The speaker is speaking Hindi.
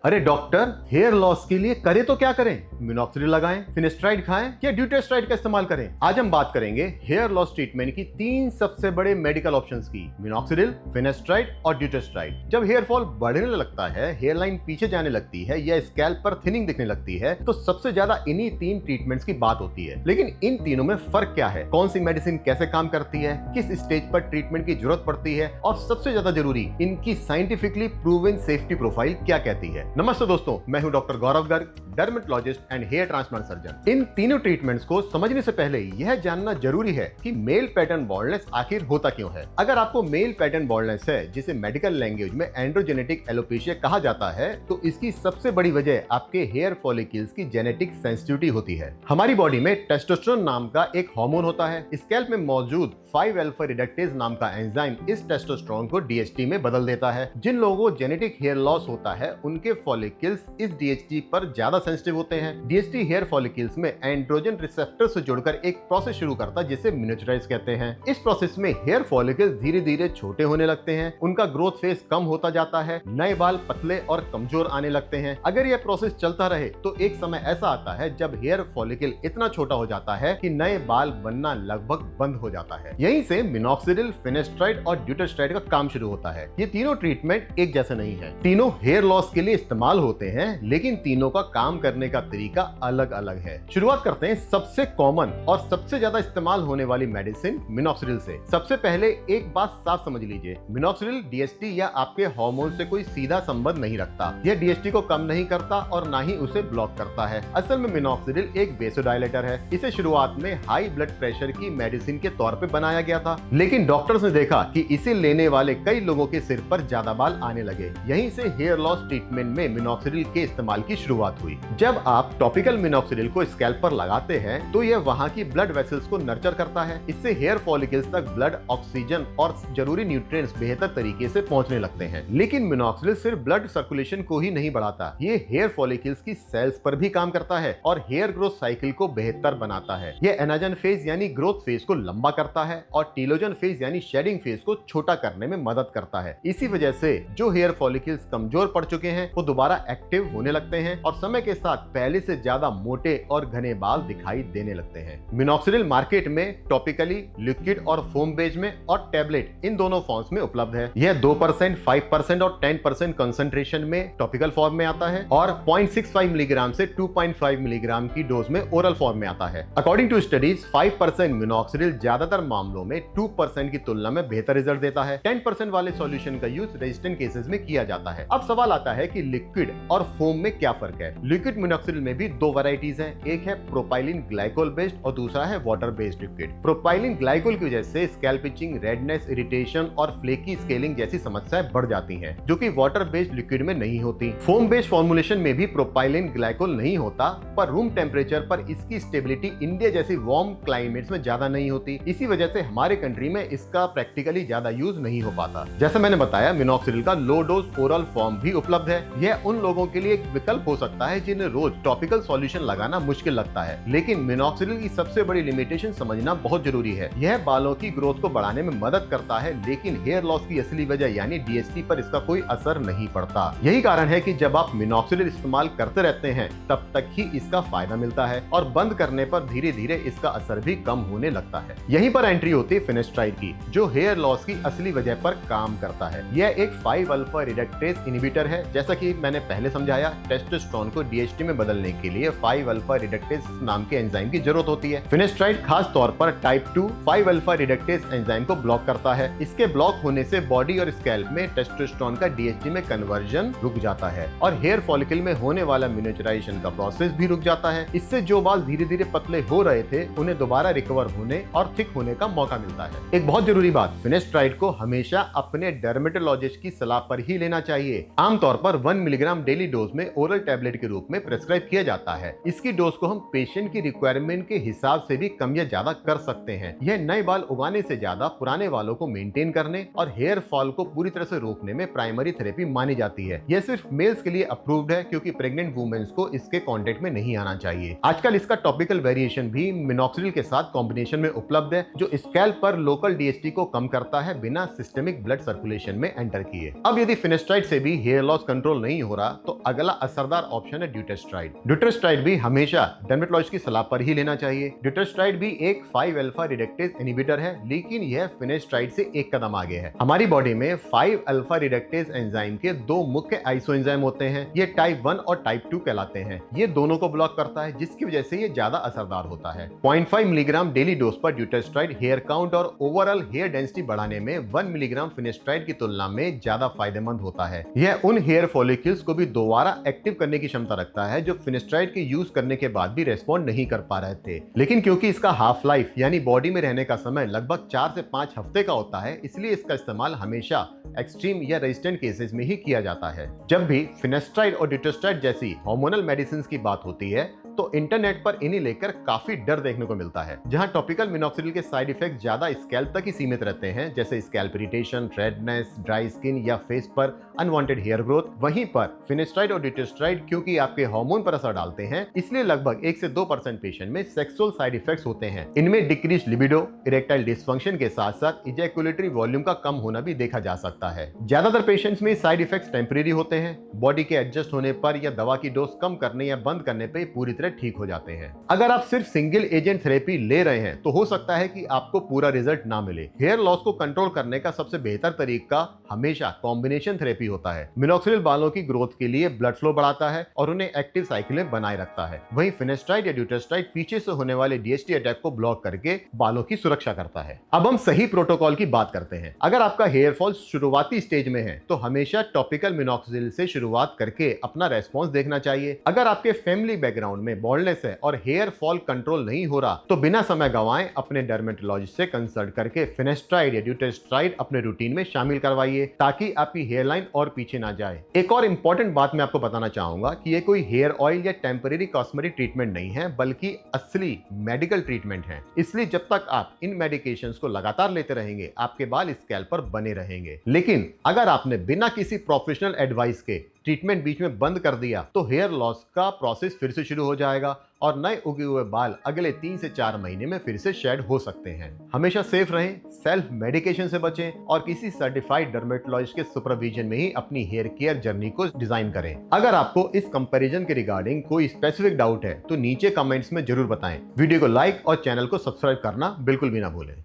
अरे डॉक्टर, हेयर लॉस के लिए करें तो क्या करें? मिनॉक्सिडिल लगाएं, फिनेस्ट्राइड खाएं या ड्यूटेस्ट्राइड का इस्तेमाल करें? आज हम बात करेंगे हेयर लॉस ट्रीटमेंट की 3 सबसे बड़े मेडिकल ऑप्शंस की, मिनॉक्सिडिल, फिनेस्ट्राइड और ड्यूटेस्ट्राइड। जब हेयर फॉल बढ़ने लगता है, हेयर लाइन पीछे जाने लगती है या स्कैल्प पर थिनिंग दिखने लगती है, तो सबसे ज्यादा इन्हीं 3 ट्रीटमेंट्स की बात होती है। लेकिन इन तीनों में फर्क क्या है? कौन सी मेडिसिन कैसे काम करती है? किस स्टेज पर ट्रीटमेंट की जरूरत पड़ती है? और सबसे ज्यादा जरूरी, इनकी साइंटिफिकली प्रूवन सेफ्टी प्रोफाइल क्या कहती है? नमस्ते दोस्तों, मैं हूं doctor Gaurav Garg, dermatologist and hair transplant surgeon. इन तीनों ट्रीटमेंट्स को समझने से पहले यह जानना जरूरी है कि मेल पैटर्न बॉल्डनेस आखिर होता क्यों है। अगर आपको मेल पैटर्न बॉल्डनेस है, जिसे मेडिकल लैंग्वेज में एंड्रोजेनेटिक एलोपेशिया कहा जाता है, तो इसकी सबसे बड़ी वजह आपके हेयर फॉलिकल्स की जेनेटिक सेंसिटिविटी होती है। हमारी बॉडी में टेस्टोस्टेरोन नाम का एक हार्मोन होता है। स्कैल्प में मौजूद 5-अल्फा रिडक्टेज नाम का एंजाइम इस टेस्टोस्टेरोन को डीएचटी में बदल देता है। जिन लोगों को जेनेटिक हेयर लॉस होता है, उनके फॉलिकल्स इस डीएचटी पर ज्यादा सेंसिटिव होते हैं। डीएचटी हेयर फॉलिकल्स में एंड्रोजन रिसेप्टर से जुड़कर एक प्रोसेस शुरू करता है, जिसे मिनिएचराइज कहते हैं। इस प्रोसेस में हेयर फॉलिकल्स धीरे धीरे छोटे होने लगते हैं, उनका ग्रोथ फेज कम होता जाता है, नए बाल पतले और कमजोर आने लगते हैं। अगर यह प्रोसेस चलता रहे तो एक समय ऐसा आता है जब हेयर फॉलिकल इतना छोटा हो जाता है कि नए बाल बनना लगभग बंद हो जाता है। यहीं से मिनॉक्सिडिल, फिनेस्ट्राइड और ड्यूटेस्ट्राइड का काम शुरू होता है। ये तीनों ट्रीटमेंट एक जैसे नहीं है। तीनों हेयर लॉस के लिए इस्तेमाल होते हैं, लेकिन तीनों का काम करने का तरीका अलग अलग है। शुरुआत करते हैं सबसे कॉमन और सबसे ज्यादा इस्तेमाल होने वाली मेडिसिन मिनॉक्सिडिल से। सबसे पहले एक बात साफ समझ लीजिए, मिनॉक्सिडिल डीएचटी या आपके हार्मोन से कोई सीधा संबंध नहीं रखता। यह डीएचटी को कम नहीं करता और ना ही उसे ब्लॉक करता है। असल में मिनॉक्सिडिल एक वेसोडायलेटर है। इसे शुरुआत में हाई ब्लड प्रेशर की मेडिसिन के तौर पे बनाया गया था, लेकिन डॉक्टर्स ने देखा कि इसे लेने वाले कई लोगों के सिर पर ज्यादा बाल आने लगे। यहीं से हेयर लॉस ट्रीटमेंट में मिनॉक्सिडिल के इस्तेमाल की शुरुआत हुई। जब आप टॉपिकल मिनॉक्सिडिल को स्कैल्प पर लगाते हैं, तो यह वहां की ब्लड वेसल्स को नर्चर करता है। इससे हेयर फॉलिकल्स तक ब्लड, ऑक्सीजन और जरूरी न्यूट्रिएंट्स बेहतर तरीके से पहुंचने लगते हैं। लेकिन मिनॉक्सिडिल सिर्फ ब्लड सर्कुलेशन को ही नहीं बढ़ाता, ये हेयर फॉलिकल्स की सेल्स पर भी काम करता है और हेयर ग्रोथ साइकिल को बेहतर बनाता है। यह एनाजन फेज यानी ग्रोथ फेज को लंबा करता है और टीलोजन फेज यानी शेडिंग फेज को छोटा करने में मदद करता है। इसी वजह से जो हेयर फॉलिकल्स कमजोर पड़ चुके हैं, वो दोबारा एक्टिव होने लगते हैं और समय के साथ पहले से ज्यादा मोटे और घने बाल दिखाई देने लगते हैं। मिनॉक्सिडिल मार्केट में टॉपिकली, लिक्विड और फोम बेस में और टैबलेट, इन दोनों फॉर्म्स में उपलब्ध है। यह 2%, 5% और 10% कंसंट्रेशन में टॉपिकल फॉर्म में आता है और 0.65 मिलीग्राम से 2.5 मिलीग्राम की डोज में ओरल फॉर्म में आता है। अकॉर्डिंग टू स्टडीज, 5% मिनॉक्सिडिल ज्यादातर मामलों में 2% की तुलना में बेहतर रिजल्ट देता है। 10% वाले सॉल्यूशन का यूज रेजिस्टेंट केसेस में किया जाता है। अब सवाल आता है कि लिक्विड और फोम में क्या फर्क है? लिक्विड मिनॉक्सिडिल में भी 2 वैरायटीज हैं। एक है प्रोपाइलिन ग्लाइकोल बेस्ड और दूसरा है water based liquid. Propylene glycol की वजह से स्कैल्प इचिंग, रेडनेस, इरिटेशन और फ्लेकी स्केलिंग जैसी समस्याएं बढ़ जाती हैं, जो कि वाटर बेस्ड लिक्विड में नहीं होती। फोम बेस्ड फॉर्मुलेशन में भी प्रोपाइलिन ग्लाइकोल नहीं होता, पर रूम टेम्परेचर पर इसकी स्टेबिलिटी इंडिया जैसी वार्म क्लाइमेट्स में ज्यादा नहीं होती। इसी वजह से हमारे कंट्री में इसका प्रैक्टिकली ज्यादा यूज नहीं हो पाता। जैसे मैंने बताया, मिनॉक्सिडिल का लो डोज ओरल फॉर्म भी उपलब्ध है। यह उन लोगों के लिए एक विकल्प हो सकता है जिन्हें रोज टॉपिकल सॉल्यूशन लगाना मुश्किल लगता है। लेकिन मिनॉक्सिडिल की सबसे बड़ी लिमिटेशन समझना बहुत जरूरी है। यह बालों की ग्रोथ को बढ़ाने में मदद करता है, लेकिन हेयर लॉस की असली वजह यानी डीएचटी पर इसका कोई असर नहीं पड़ता। यही कारण है कि जब आप मिनॉक्सिडिल इस्तेमाल करते रहते हैं, तब तक ही इसका फायदा मिलता है और बंद करने पर धीरे धीरे इसका असर भी कम होने लगता है। यहीं पर एंट्री होती है फिनेस्ट्राइड की, जो हेयर लॉस की असली वजह पर काम करता है। यह एक 5-अल्फा रिडक्टेज इनहिबिटर है। जैसा कि मैंने पहले समझाया, टेस्टोस्टेरोन को डीएचटी में बदलने के लिए 5-अल्फा रिडक्टेज नाम के एंजाइम की जरूरत होती है। फिनेस्ट्राइड खास तौर पर टाइप 2 5-अल्फा रिडक्टेज एंजाइम को ब्लॉक करता है। इसके ब्लॉक होने से बॉडी और स्कैल्प में टेस्टोस्टेरोन का डीएचटी में कन्वर्जन रुक जाता है और हेयर फॉलिकल में होने वाला मिनिएचराइजेशन का प्रोसेस भी रुक जाता है। इससे जो बाल धीरे धीरे पतले हो रहे थे, उन्हें दोबारा रिकवर होने और थिक होने का मौका मिलता है। एक बहुत जरूरी बात, फिनेस्ट्राइड को हमेशा अपने डर्मेटोलॉजिस्ट की सलाह पर ही लेना चाहिए। आमतौर पर 1 मिलीग्राम डेली डोज में ओरल टैबलेट के रूप में प्रेस्क्राइब किया जाता है। इसकी डोज को हम पेशेंट की रिक्वायरमेंट के हिसाब से भी कम या ज्यादा कर सकते हैं। यह नए बाल उगाने से ज्यादा पुराने बालों को मेंटेन करने और हेयर फॉल को पूरी तरह से रोकने में प्राइमरी थेरेपी मानी जाती है। यह सिर्फ मेल्स के लिए अप्रूव्ड है, क्योंकि प्रेग्नेंट वुमेन्स को इसके कांटेक्ट में नहीं आना चाहिए। आजकल इसका टॉपिकल वेरिएशन भी मिनॉक्सिडिल के साथ कॉम्बिनेशन में उपलब्ध है, जो स्कैल्प पर लोकल डीएसटी को कम करता है बिना सिस्टेमिक ब्लड सर्कुलेशन में एंटर किए। अब यदि फिनेस्ट्राइड से भी हेयर लॉस कंट्रोल नहीं हो रहा तो अगला असरदार ऑप्शन है ड्यूटेस्ट्राइड। ड्यूटेस्ट्राइड भी हमेशा डर्मेटोलॉजिस्ट की सलाह पर ही लेना चाहिए। ड्यूटेस्ट्राइड भी एक 5 अल्फा रिडक्टेज इनहिबिटर है, लेकिन यह फिनेस्ट्राइड से एक कदम आगे है। हमारी बॉडी में 5 अल्फा रिडक्टेज एंजाइम के दो मुख्य आइसो एंजाइम होते हैं, ये टाइप 1 और टाइप 2 कहलाते हैं। ये दोनों को ब्लॉक करता है, जिसकी वजह से ये ज्यादा असरदार होता है। 0.5 मिलीग्राम डेली डोज पर ड्यूटेस्ट्राइड हेयर काउंट और ओवरऑल हेयर डेंसिटी बढ़ाने में 1 मिलीग्राम फिनेस्ट्राइड की तुलना में ज्यादा फायदेमंद होता है। यह उन हेयर फॉलिकल्स को भी दोबारा एक्टिव करने की क्षमता रखता है जो फिनेस्ट्राइड के यूज करने के बाद भी रेस्पॉन्ड नहीं कर पा रहे थे। लेकिन क्योंकि इसका हाफ लाइफ यानी बॉडी में रहने का समय लगभग 4 से 5 हफ्ते का होता है, इसलिए इसका इस्तेमाल हमेशा एक्सट्रीम या रेजिस्टेंट केसेस में ही किया जाता है। जब भी फिनेस्ट्राइड और ड्यूटेस्ट्राइड जैसी हार्मोनल मेडिसिन की बात होती है तो इंटरनेट पर इन्हें लेकर काफी डर देखने को मिलता है। जहां टॉपिकल मिनॉक्सिडिल के साइड इफेक्ट ज्यादा स्कैल्प तक ही सीमित रहते हैं, जैसे scalp irritation, redness, dry skin या फेस पर अनवांटेड हेयर ग्रोथ, वहीं पर फिनेस्ट्राइड और ड्यूटेस्ट्राइड क्योंकि आपके हार्मोन पर असर डालते हैं, इसलिए लगभग 1 से 2% पेशेंट में सेक्सुअल साइड इफेक्ट्स होते हैं। इनमें डिक्रीज लिबिडो, इरेक्टाइल डिसफंक्शन के साथ साथ इजैकुलेटरी वॉल्यूम का कम होना भी देखा जा सकता है। ज्यादातर पेशेंट्स में साइड इफेक्ट्स टेम्परेरी होते हैं, बॉडी के एडजस्ट होने पर या दवा की डोज कम करने या बंद करने पर पूरी ठीक हो जाते हैं। अगर आप सिर्फ सिंगल एजेंट थेरेपी ले रहे हैं तो हो सकता है कि आपको पूरा रिजल्ट ना मिले। हेयर लॉस को कंट्रोल करने का सबसे बेहतर तरीका हमेशा कॉम्बिनेशन थेरेपी होता है। मिनॉक्सिडिल बालों की ग्रोथ के लिए ब्लड फ्लो बढ़ाता है और उन्हें एक्टिव साइकिल में बनाए रखता है। वहीं फिनेस्ट्राइड या ड्यूटेस्ट्राइड पीछे से होने वाले डीएसटी अटैक को ब्लॉक करके बालों की सुरक्षा करता है। अब हम सही प्रोटोकॉल की बात करते हैं। अगर आपका हेयर फॉल शुरुआती स्टेज में है तो हमेशा टॉपिकल मिनॉक्सिडिल से शुरुआत करके अपना रेस्पॉन्स देखना चाहिए। अगर आपके फैमिली बैकग्राउंड में बॉल्डनेस है और हेयर फॉल कंट्रोल नहीं हो रहा तो बिना समय गंवाए अपने डर्मेटोलॉजिस्ट से कंसल्ट करके फिनेस्ट्राइड या ड्यूटेस्ट्राइड अपने रूटीन में शामिल करवाइए, ताकि आपकी हेयर लाइन और पीछे ना जाए। एक और इंपॉर्टेंट बात मैं आपको बताना चाहूंगा कि ये कोई हेयर ऑयल या टेम्परेरी कॉस्मेटिक ट्रीटमेंट नहीं है, बल्कि असली मेडिकल ट्रीटमेंट है। इसलिए जब तक आप इन मेडिकेशंस को लगातार लेते रहेंगे, आपके बाल स्कैल्प पर बने रहेंगे। लेकिन अगर आपने बिना किसी प्रोफेशनल एडवाइस के ट्रीटमेंट बीच में बंद कर दिया तो हेयर लॉस का प्रोसेस फिर से शुरू हो जाएगा और नए उगे हुए बाल अगले 3 से 4 महीने में फिर से शेड हो सकते हैं। हमेशा सेफ रहें, सेल्फ मेडिकेशन से बचें और किसी सर्टिफाइड डर्मेटोलॉजिस्ट के सुपरविजन में ही अपनी हेयर केयर जर्नी को डिजाइन करें। अगर आपको इस कंपैरिजन के रिगार्डिंग कोई स्पेसिफिक डाउट है तो नीचे कमेंट्स में जरूर बताएं। वीडियो को लाइक और चैनल को सब्सक्राइब करना बिल्कुल भी ना भूलें।